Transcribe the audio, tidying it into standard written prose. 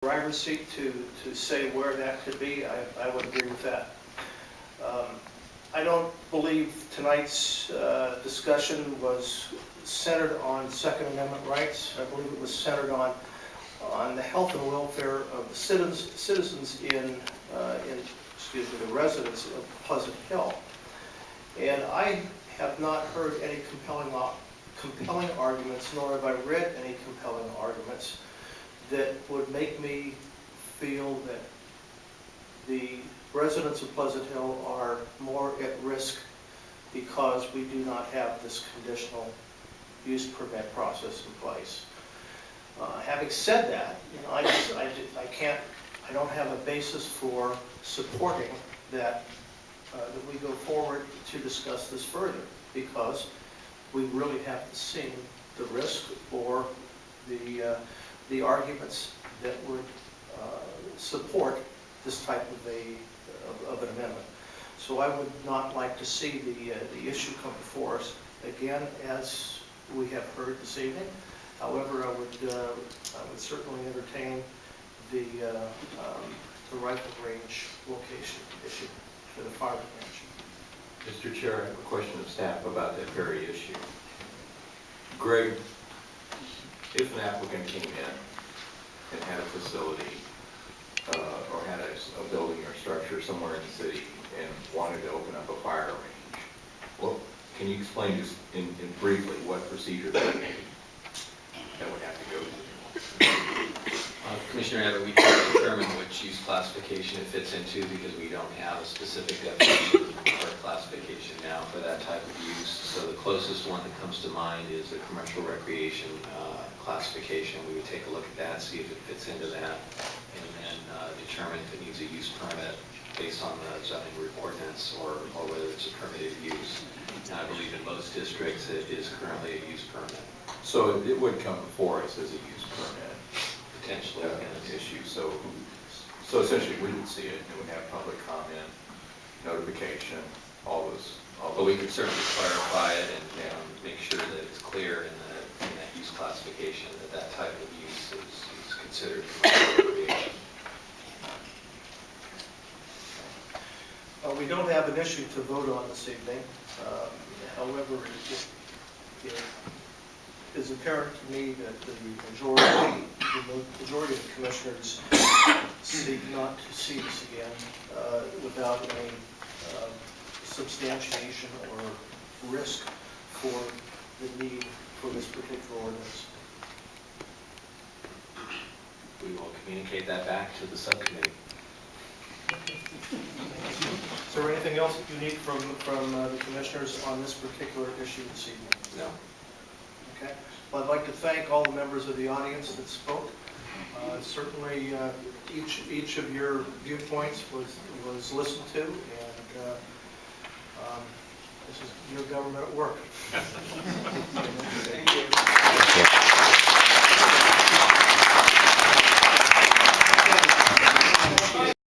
driver's seat to say where that could be. I would agree with that. I don't believe tonight's discussion was centered on Second Amendment rights. I believe it was centered on the health and welfare of the citizens in the residents of Pleasant Hill. And I have not heard any compelling arguments, nor have I read any compelling arguments that would make me feel that the residents of Pleasant Hill are more at risk because we do not have this conditional use permit process in place. Having said that, you know, I don't have a basis for supporting that we go forward to discuss this further, because we really haven't seen the risk or the arguments that would support this type of an amendment. So I would not like to see the issue come before us again, as we have heard this evening. However, I would certainly entertain the rifle range location issue for the firing range. Mr. Chair, I have a question of staff about that very issue. Greg, if an applicant came in and had a facility or had a building or structure somewhere in the city and wanted to open up a fire range, well, can you explain just in briefly what procedure that would have to go through? Commissioner Abbott, we try to determine which use classification it fits into, because we don't have a specific definition or classification now for that type of use. So the closest one that comes to mind is the commercial recreation classification. We would take a look at that, see if it fits into that, and then determine if it needs a use permit based on the zoning ordinance or whether it's a permitted use. Now, I believe in most districts it is currently a use permit. So it would come before us as a use permit. Potentially, an issue. So essentially we would see it, and would have public comment, notification, all those. But we could certainly clarify it and make sure that it's clear in that use classification that type of use is considered commercial recreation. We don't have an issue to vote on this evening. However, it is apparent to me that the majority of the commissioners seek not to see this again without any substantiation or risk for the need for this particular ordinance. We will communicate that back to the subcommittee. Is there anything else that you need from the commissioners on this particular issue this evening? No. Okay. Well, I'd like to thank all the members of the audience that spoke. Certainly, each of your viewpoints was listened to, and this is your government at work.